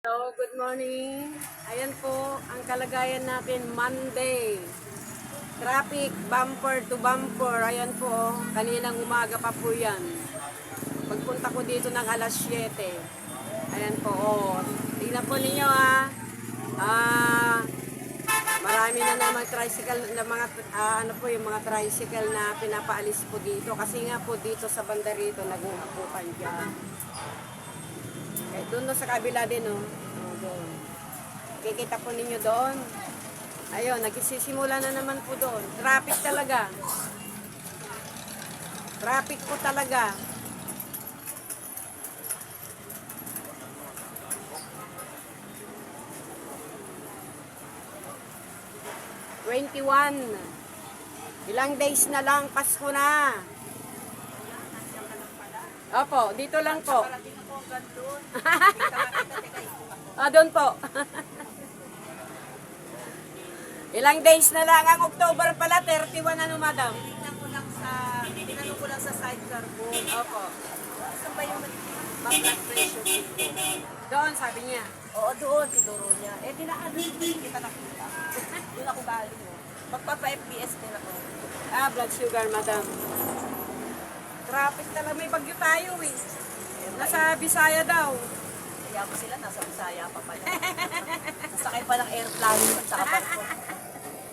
Hello, good morning. Ayan po ang kalagayan natin Monday. Traffic bumper to bumper. Ayan po, kaninang umaga pa po yan. Pagpunta ko dito ng alas 7. Ayan po, oh. Tingnan po ninyo marami na naman tricycle na mga yung mga tricycle na pinapaalis po dito kasi nga po dito sa banda rito nag-uupukan diyan. Eh, doon sa kabila din, oh. Oh, doon. Kikita po ninyo doon. Ayun, nagsisimula na naman po doon. Traffic talaga. Traffic po talaga. Ilang days na lang, Pasko na. Opo, dito lang po. Doon po. Ilang days na lang ang October pala, 31 ano, madam? Tinanong ko lang sa sidecar ko. Opo. Saan ba yung mag-blood pressure dito? Doon, sabi niya. Oo, doon, tinuro niya. Eh, dinaan din kita nakita. Doon ako galing. Magpapa-FBS din ako. Blood sugar, madam. Traffic talaga. May bagyo tayo eh. Nasa Bisaya daw. Kaya mo sila, nasa Bisaya pa pala. Sasakay pa ng airplane at saka barko.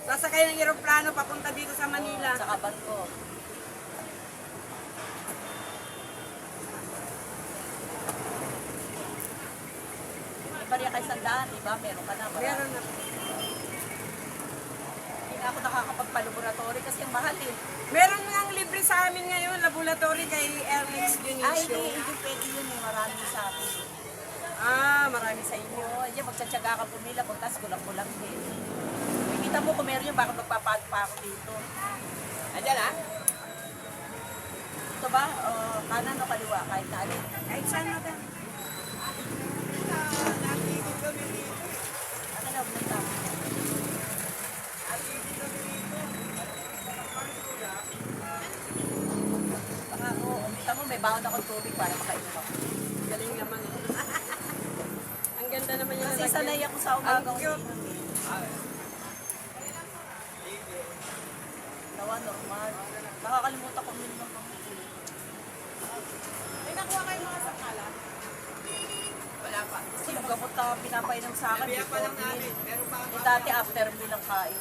Sasakay ng eroplano papunta dito sa Manila. Saka barko. May bariya kay Sandaan, di ba? Meron ka na. Meron na. Hindi na ako nakakapagpa-laboratory kasi ang mahal eh. Meron nga libre sa amin ngayon, laboratory kay Ernest Ay, Dionisio. hindi pwede yun eh. Marami sa akin. Marami sa inyo. Oo, yan, magtsatsaga ka pumila, pagkas kulang-kulang din. Makikita mo kung meron yung baka magpapag pa ako dito. Andyan ah? Ito ba? Kanan o kaliwa? Kahit na alin. Kahit saan natin. Ano na, bumunta? Baka ako, umita mo, may baon akong tubig para makainom ako. Galing naman eh. Ang ganda naman yung Kasi sanay ako sa Ang umagang cute. Tawa, normal. Nakakalimutan ko minum ng May nakuha kayo mga sakala? Wala pa. Kasi yung gamot na pinapainom sa akin, Sabihan pa lang before namin. meal. Meron pa ang Yung dati after meal ang kain.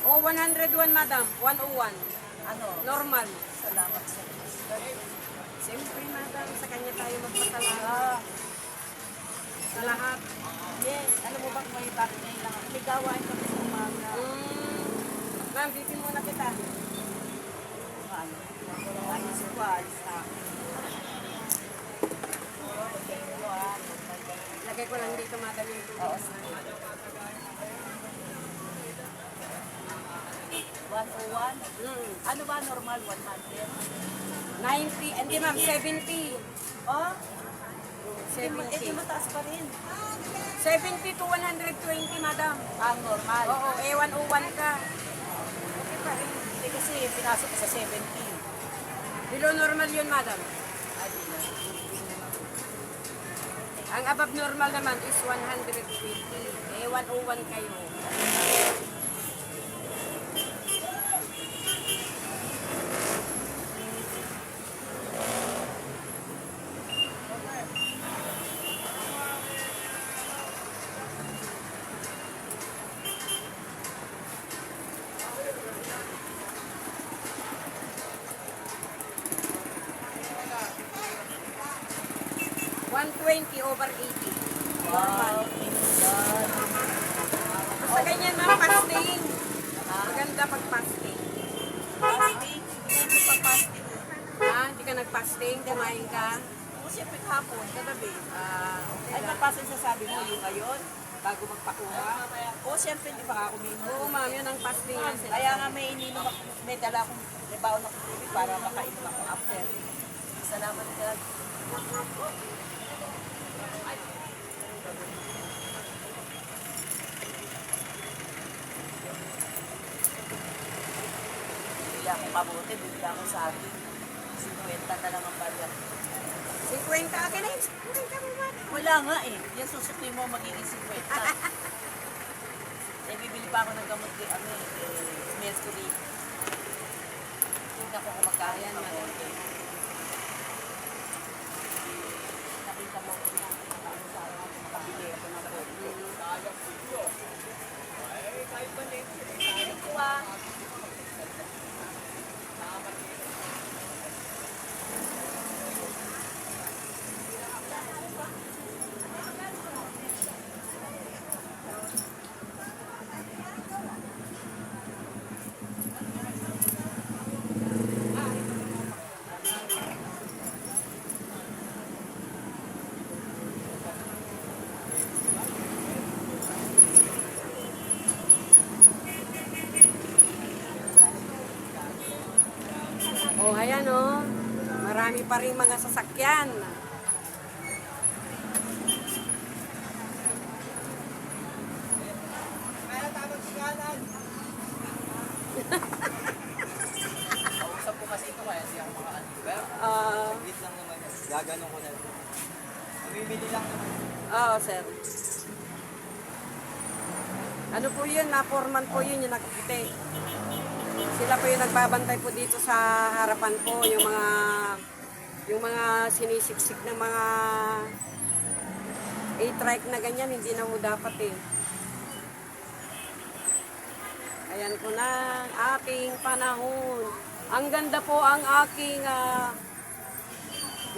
101 madam. 101. Ano? Normal. Salamat sa Diyos. Siyempre madam, sa kanya tayo magpasalamat. Sa lahat. Yes, alam mo ba kung may bakit ngayon lang ako? May gawain kami sa umaga. Ma'am, bitin muna kita. Ano? Ayos ko, alis na ako. Lagay ko lang dito madam yung tubig. Oo, 101? Ano ba normal? 100? 90, hindi ma'am, 70. Oh? Eh, 70. di mataas pa rin. 70 to 120 madam. Ang normal. Oo, 101 ka. Okay pa rin. Hindi kasi pinasok ko sa 70. Below normal yun madam. Ay, di na. Ang above normal naman is 120. 101 kayo. Over 80. Wow. Basta ganyan ma'am, fasting. Maganda pag fasting. Fasting? Hindi pa fasting. Hindi ka nag-fasting, kumain ka. Kung siyempre kahapon, kagabi. Okay Ay, lang. magpasa yung sasabi mo, yung ngayon, Bago magpakuha. o siyempre, hindi pa ako uminom. Oo ma'am, yun ang fasting nga sila. Kaya nga may ininom ako, may dala akong, may baon akong tubig para makainom ako after. Salamat God. Bili akong kabuti, bili akong saging. 50 na lang ang barya. 50, akin na yun. 50 mo ba? wala nga eh. Yan susukli mo magiging 50. Eh, bibili pa ako ng gamot kay Mercury. Tingnan ko kung magkano Ayan, ang madam. konti. Nakita mo ko na. Makabili ako ng konti. Thank you ah. Oh, ayan oh. Marami pa rin mga sasakyan. Kausap ko kasi ito kaya siya makaano. Pero Ah, wait lang naman. Gaganon ko na lang. Bibili lang naman. Oo, sir. Ano po yun? Na-foreman po yun, yung nakaputi. Sila po yung nagbabantay po dito sa harapan po, yung mga sinisiksik ng mga A-trike na ganyan, hindi na mo dapat eh. Ayan po na, ating panahon. Ang ganda po ang aking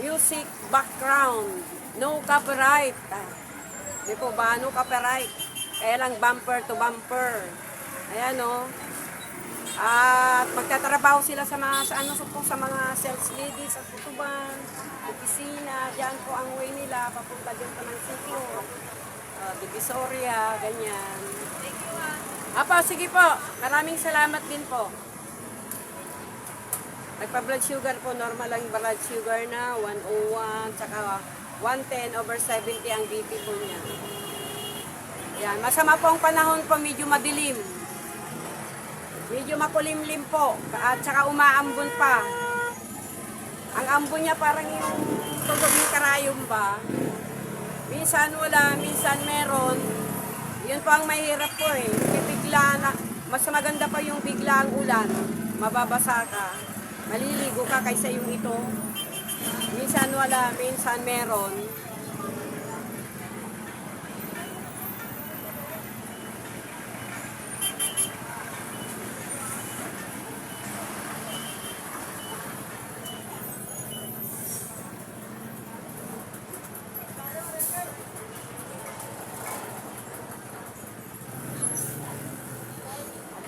music background. No copyright. Di po ba? No copyright. Kaya lang bumper to bumper. Ayan o. At magtatrabaho sila sa mga sa mga sales ladies sa tutuban, opisina. Diyan po ang way nila papunta din po ng sitio. Divisoria, ganyan. Apo, sige po. Maraming salamat din po. Nagpa-blood sugar po, normal lang yung blood sugar na 101, tsaka 110/70 ang BP po niya. Yan, masama po ang panahon po, medyo madilim. Medyo makulimlim po, at saka umaambon pa. Ang ambon niya parang yung tulog ng karayom ba. Minsan wala, minsan meron. Yun po ang mahirap po eh. Bigla na, mas maganda pa yung bigla ang ulan. Mababasa ka. Maliligo ka kaysa yung ito. Minsan wala, minsan meron.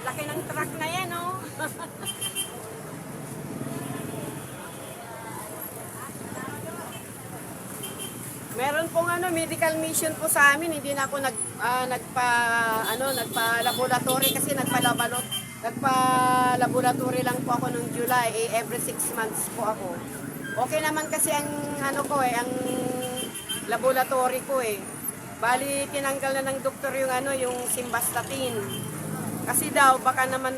Laki ng truck na yan, oh. Meron pong medical mission po sa amin. Hindi na ako nagpa-laboratory kasi nagpa-laboratory lang po ako nung July. Every 6 months po ako. Okay naman kasi ang ang laboratory ko eh. Bali, tinanggal na ng doktor yung simvastatin. Kasi daw baka naman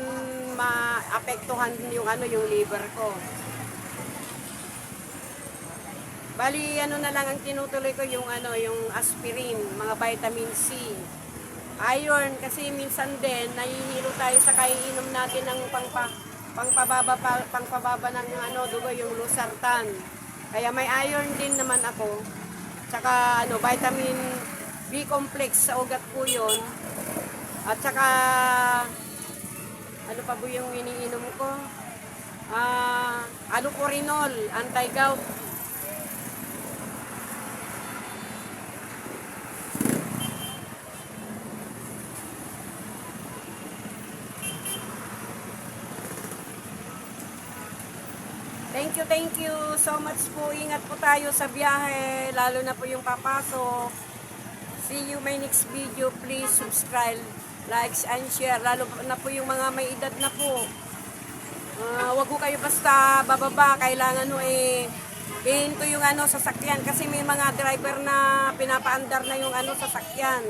maapektuhan yung yung liver ko. Bali, na lang ang tinutuloy ko yung aspirin, mga vitamin C. Iron, kasi minsan din, nahihilo tayo sa kaiinom natin ng pangpababa ng dugo, yung losartan. Kaya may iron din naman ako. Tsaka, vitamin B complex sa ugat po yun. At saka, ano pa po yung iniinom ko? Allopurinol, anti-gout. Thank you so much po. Ingat po tayo sa biyahe, lalo na po yung papasok. See you my next video. Please subscribe, likes, and share. Lalo na po yung mga may edad na po. Wag ko kayo basta bababa. Kailangan ihinto yung sasakyan. Kasi may mga driver na pinapaandar na yung sasakyan.